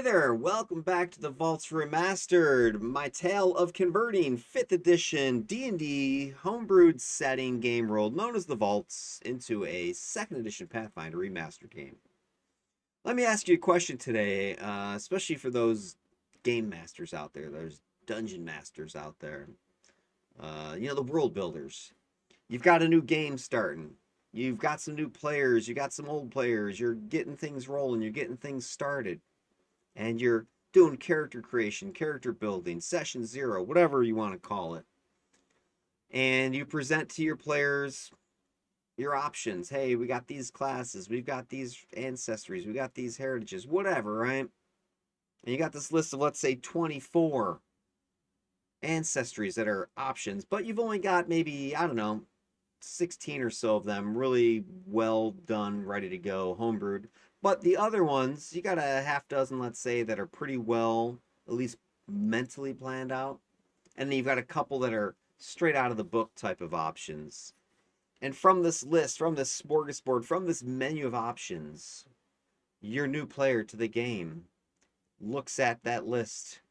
there, welcome back to the Vaults Remastered, my tale of converting 5th edition D&D homebrewed setting game world known as the Vaults into a 2nd edition Pathfinder remastered game. Let me ask you a question today, especially for those game masters out there, those dungeon masters out there, the world builders. You've got a new game starting. You've got some new players, you got some old players, you're getting things rolling, you're getting things started. And you're doing character creation, character building, session zero, whatever you want to call it. And you present to your players your options. Hey, we got these classes, we've got these ancestries, we got these heritages, whatever, right? And you got this list of, let's say, 24 ancestries that are options, but you've only got maybe, I don't know, 16 or so of them really well done, ready to go, homebrewed. But the other ones, you got a half dozen, let's say, that are pretty well, at least mentally planned out. And then you've got a couple that are straight out of the book type of options. And from this list, from this smorgasbord, from this menu of options, your new player to the game looks at that list,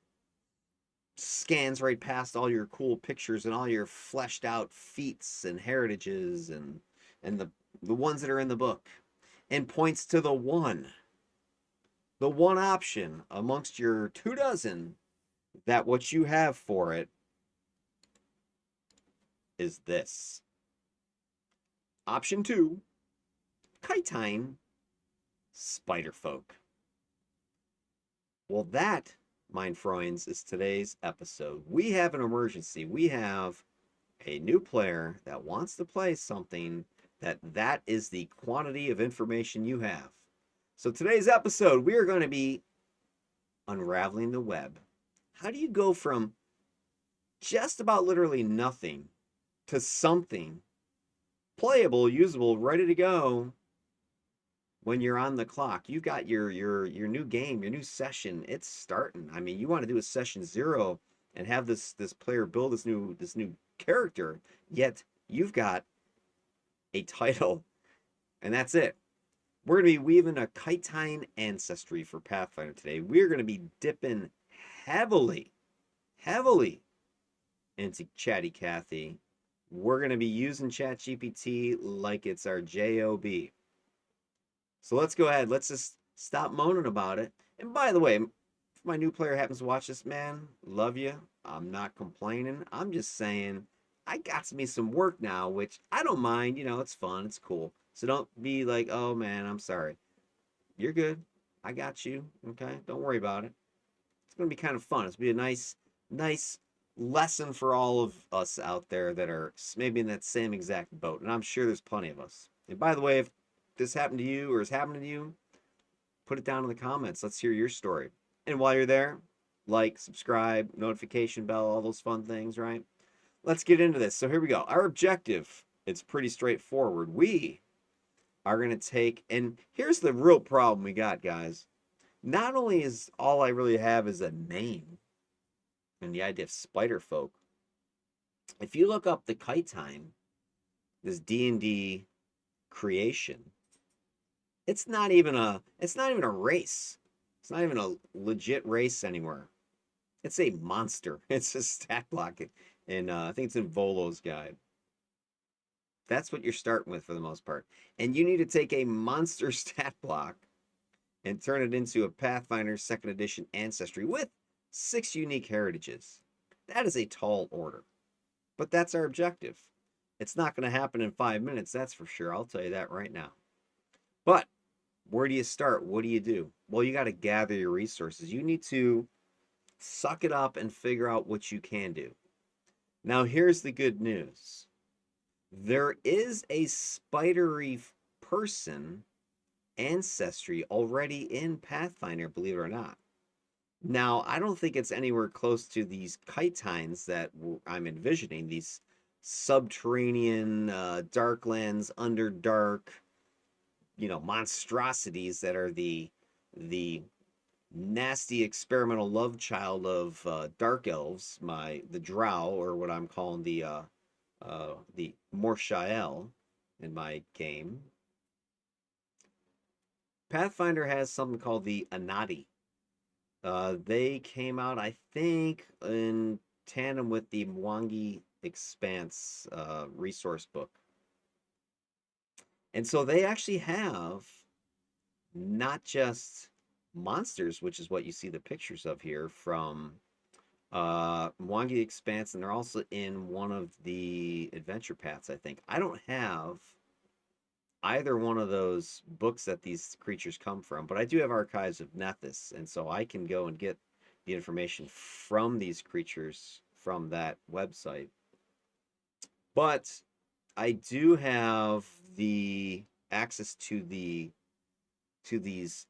scans right past all your cool pictures and all your fleshed out feats and heritages and the ones that are in the book, and points to the one option amongst your 24 that what you have for it is this. Option 2, Chitine Spiderfolk. Well, that, mein Freunds, is today's episode. We have an emergency. We have a new player that wants to play something that is the quantity of information you have. So today's episode, we are going to be unraveling the web. How do you go from just about literally nothing to something playable, usable, ready to go when you're on the clock? You've got your new game, your new session. It's starting. I mean, you want to do a session 0 and have this player build this new character, yet you've got a title, and that's it. We're going to be weaving a Chitine Ancestry for Pathfinder today. We're going to be dipping heavily into Chatty Cathy. We're going to be using ChatGPT like it's our job. So let's go ahead. Let's just stop moaning about it. And by the way, if my new player happens to watch this, man, love you. I'm not complaining. I'm just saying I got me some work now, which I don't mind. It's fun. It's cool. So don't be like, oh, man, I'm sorry. You're good. I got you. Okay? Don't worry about it. It's going to be kind of fun. It's going to be a nice lesson for all of us out there that are maybe in that same exact boat. And I'm sure there's plenty of us. And by the way, if this happened to you or is happening to you, put it down in the comments. Let's hear your story. And while you're there, like, subscribe, notification bell, all those fun things, right? Let's get into this. So here we go. Our objective, it's pretty straightforward. We are going to take, and here's the real problem we got, guys. Not only is all I really have is a name and the idea of spider folk. If you look up the Chitine, this D&D creation, it's not even a race. It's not even a legit race anywhere. It's a monster. It's a stat block, and I think it's in Volo's guide. That's what you're starting with for the most part. And you need to take a monster stat block and turn it into a Pathfinder 2nd edition Ancestry with 6 unique heritages. That is a tall order. But that's our objective. It's not going to happen in 5 minutes, that's for sure. I'll tell you that right now. But where do you start? What do you do? Well, you got to gather your resources. You need to suck it up and figure out what you can do. Now, here's the good news. There is a spidery person ancestry already in Pathfinder, believe it or not. Now, I don't think it's anywhere close to these Chitines that I'm envisioning, these subterranean, darklands, underdark, monstrosities that are the nasty experimental love child of dark elves, the drow, or what I'm calling the Morshael in my game. Pathfinder has something called the Anadi. They came out, I think, in tandem with the Mwangi Expanse resource book. And so they actually have not just monsters, which is what you see the pictures of here from Mwangi Expanse, and they're also in one of the adventure paths, I think. I don't have either one of those books that these creatures come from, but I do have archives of Nethys, and so I can go and get the information from these creatures from that website. But I do have the access to these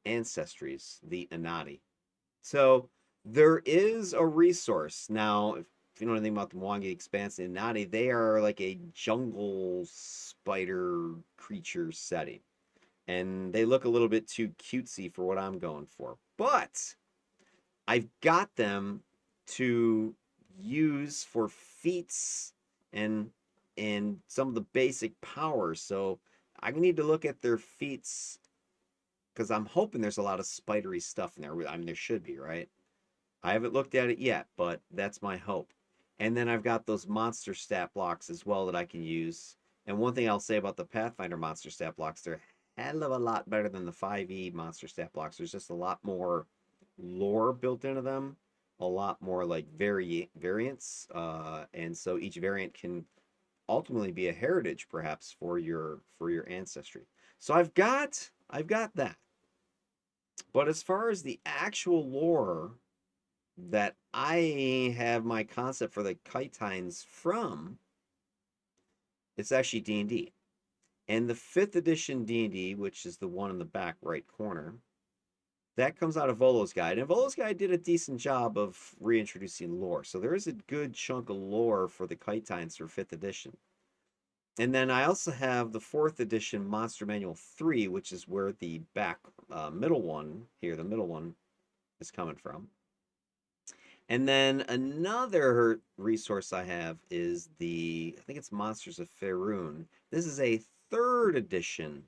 ancestries, the Anadi. So there is a resource now. If you know anything about the Mwangi Expanse and Anadi, they are like a jungle spider creature setting, and they look a little bit too cutesy for what I'm going for. But I've got them to use for feats and some of the basic powers. So I need to look at their feats because I'm hoping there's a lot of spidery stuff in there. I mean, there should be, right? I haven't looked at it yet, but that's my hope. And then I've got those monster stat blocks as well that I can use. And one thing I'll say about the Pathfinder monster stat blocks, they're a hell of a lot better than the 5e monster stat blocks. There's just a lot more lore built into them, a lot more like variants, and so each variant can ultimately be a heritage perhaps for your ancestry. So I've got that. But as far as the actual lore that I have my concept for the Chitines from, it's actually D&D. And the 5th edition D&D, which is the one in the back right corner, that comes out of Volo's Guide. And Volo's Guide did a decent job of reintroducing lore. So there is a good chunk of lore for the Chitines for 5th edition. And then I also have the 4th edition Monster Manual 3, which is where the back middle one here, the middle one, is coming from. And then another resource I have is I think it's Monsters of Faerun. This is a 3rd edition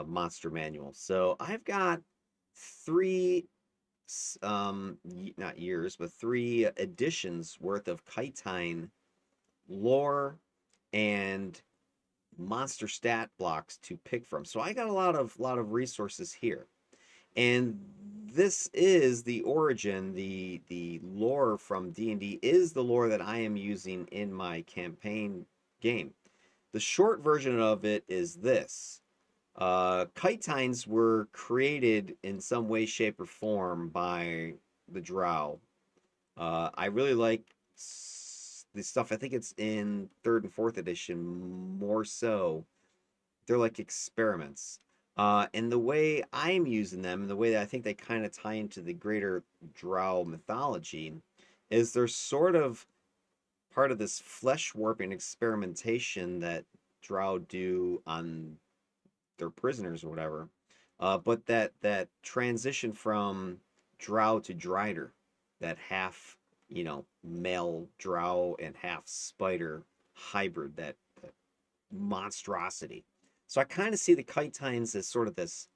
monster manual. So I've got three, not years, but 3 editions worth of Chitine lore and monster stat blocks to pick from. So I got a lot of resources here. And this is the origin, the lore from D&D is the lore that I am using in my campaign game. The short version of it is this. Chitines were created in some way, shape, or form by the Drow. I really like this stuff. I think it's in 3rd and 4th edition more so. They're like experiments. And the way I'm using them, and the way that I think they kind of tie into the greater Drow mythology, is they're sort of part of this flesh warping experimentation that Drow do on their prisoners or whatever. But that transition from Drow to Drider, that half, male Drow and half spider hybrid, that monstrosity. So I kind of see the Chitines as sort of this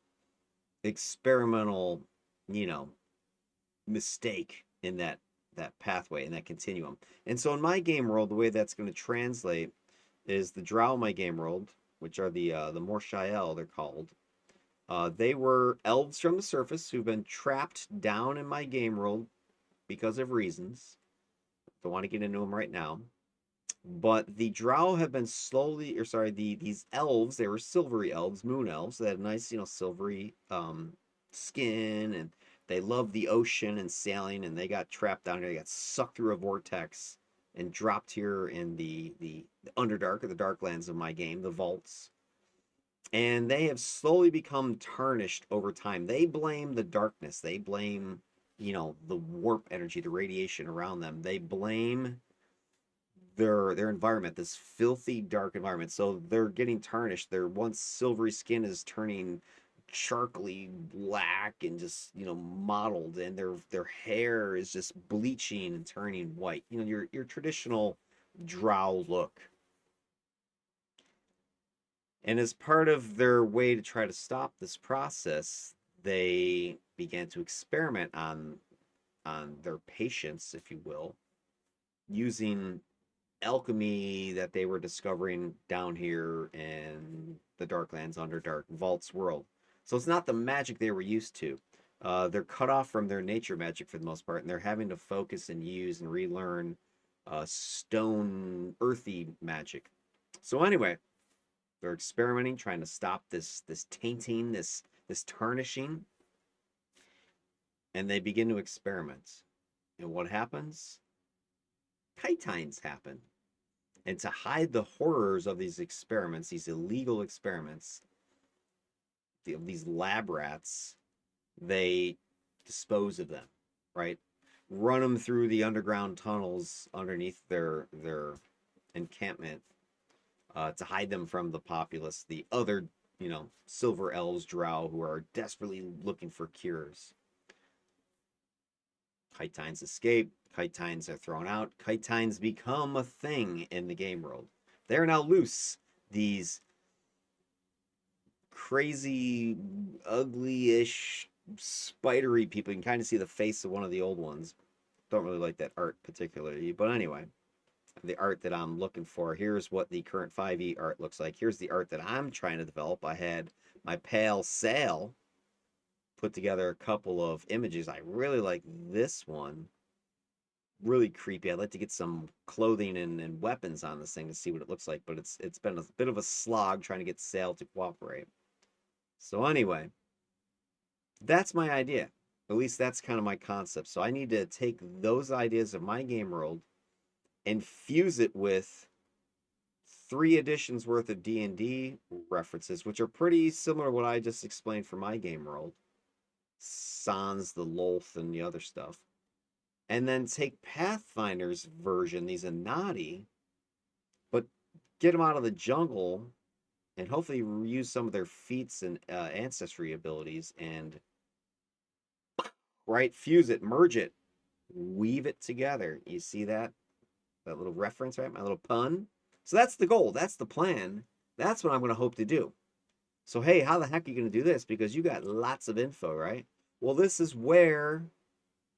experimental, you know, mistake in that pathway, in that continuum. And so in my game world, the way that's going to translate is the Drow in my game world, which are the Morshael, they're called. They were elves from the surface who've been trapped down in my game world because of reasons. Don't want to get into them right now. But the Drow have been slowly, or sorry, these elves, they were silvery elves, moon elves. They had a nice, silvery skin, and they loved the ocean and sailing, and they got trapped down here. They got sucked through a vortex and dropped here in the Underdark, or the Darklands of my game, the vaults. And they have slowly become tarnished over time. They blame the darkness. They blame, the warp energy, the radiation around them. They blame their environment, this filthy dark environment. So they're getting tarnished. Their once silvery skin is turning charcoaly black and just mottled, and their hair is just bleaching and turning white. Your traditional drow look. And as part of their way to try to stop this process, they began to experiment on their patience, if you will, using alchemy that they were discovering down here in the Darklands Underdark Vaults world. So it's not the magic they were used to. They're cut off from their nature magic for the most part, and they're having to focus and use and relearn stone, earthy magic. So anyway, they're experimenting, trying to stop this tainting, this tarnishing, and they begin to experiment. And what happens? Chitines happen. And to hide the horrors of these experiments, these illegal experiments, of these lab rats, they dispose of them, right? Run them through the underground tunnels underneath their encampment to hide them from the populace, the other, silver elves, drow, who are desperately looking for cures. Chitines escape. Chitines are thrown out. Chitines become a thing in the game world. They are now loose. These crazy, ugly-ish, spidery people. You can kind of see the face of one of the old ones. Don't really like that art particularly. But anyway, the art that I'm looking for. Here's what the current 5e art looks like. Here's the art that I'm trying to develop. I had my pal Sal put together a couple of images. I really like this one. Really creepy. I'd like to get some clothing and weapons on this thing to see what it looks like, but it's been a bit of a slog trying to get Sal to cooperate. So anyway, that's my idea. At least that's kind of my concept. So I need to take those ideas of my game world and fuse it with 3 editions worth of D&D references, which are pretty similar to what I just explained for my game world. Sans, the Lolth, and the other stuff. And then take Pathfinder's version, these Anadi, but get them out of the jungle and hopefully use some of their feats and ancestry abilities and, right, fuse it, merge it, weave it together. You see that? That little reference, right? My little pun. So that's the goal. That's the plan. That's what I'm going to hope to do. So, hey, how the heck are you going to do this? Because you got lots of info, right? Well, this is where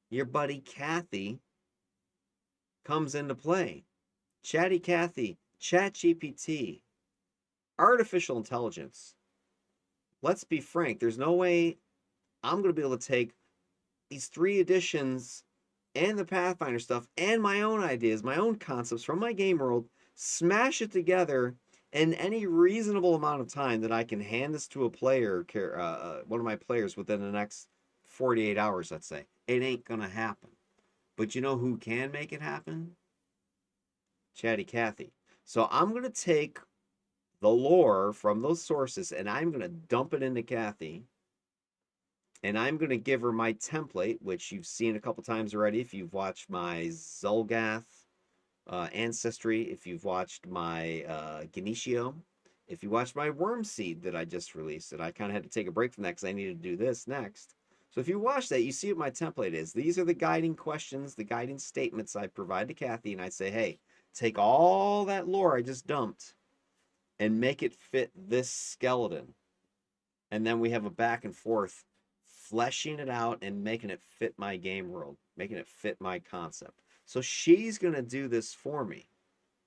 your buddy Kathy comes into play. Chatty Kathy, ChatGPT, artificial intelligence. Let's be frank, there's no way I'm going to be able to take these 3 editions and the Pathfinder stuff and my own ideas, my own concepts from my game world, smash it together in any reasonable amount of time that I can hand this to a player, one of my players, within the next 48 hours, let's say. It ain't gonna happen. But you know who can make it happen? Chatty Cathy. So I'm gonna take the lore from those sources and I'm gonna dump it into Cathy. And I'm gonna give her my template, which you've seen a couple times already if you've watched my Zulgath Ancestry, if you've watched my Ganishio, if you watched my Wormseed that I just released, and I kind of had to take a break from that because I needed to do this next. So if you watch that, you see what my template is. These are the guiding questions, the guiding statements I provide to Cathy, and I say, hey, take all that lore I just dumped and make it fit this skeleton. And then we have a back and forth, fleshing it out and making it fit my game world, making it fit my concept. So she's gonna do this for me.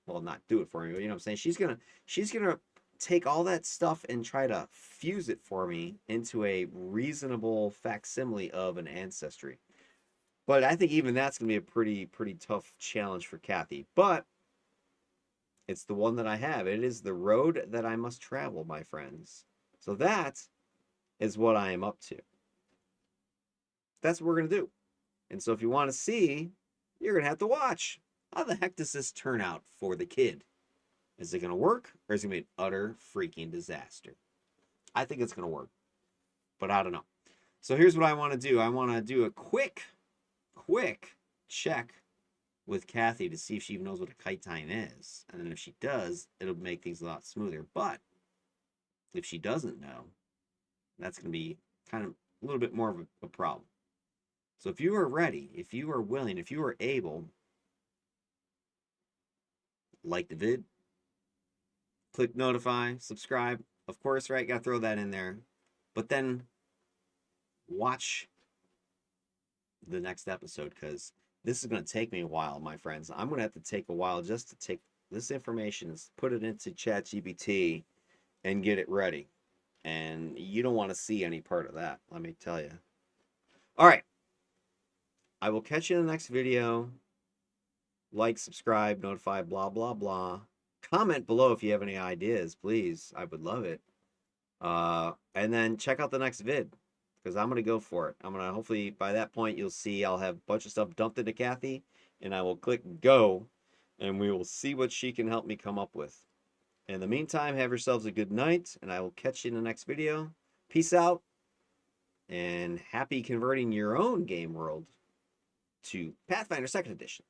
Well, not do it for me, but you know what I'm saying? She's gonna take all that stuff and try to fuse it for me into a reasonable facsimile of an ancestry. But I think even that's gonna be a pretty tough challenge for Cathy. But it's the one that I have. It is the road that I must travel, my friends. So that is what I am up to. That's what we're gonna do. And so if you want to see, you're gonna have to watch. How the heck does this turn out for the kid? Is it gonna work, or is it gonna be an utter freaking disaster? I think it's gonna work, but I don't know. So here's what I want to do. I want to do a quick check with Cathy to see if she even knows what a chitine is, and then if she does, it'll make things a lot smoother. But if she doesn't know, that's gonna be kind of a little bit more of a problem. So if you are ready, if you are willing, if you are able, like the vid, click notify, subscribe. Of course, right? Gotta throw that in there. But then watch the next episode, because this is going to take me a while, my friends. I'm going to have to take a while just to take this information, put it into ChatGPT, and get it ready. And you don't want to see any part of that, let me tell you. All right. I will catch you in the next video. Like, subscribe, notify, blah, blah, blah. Comment below if you have any ideas, please. I would love it. And then check out the next vid, because I'm going to go for it. I'm going to, hopefully, by that point, you'll see I'll have a bunch of stuff dumped into Kathy, and I will click go, and we will see what she can help me come up with. In the meantime, have yourselves a good night, and I will catch you in the next video. Peace out, and happy converting your own game world to Pathfinder 2nd Edition.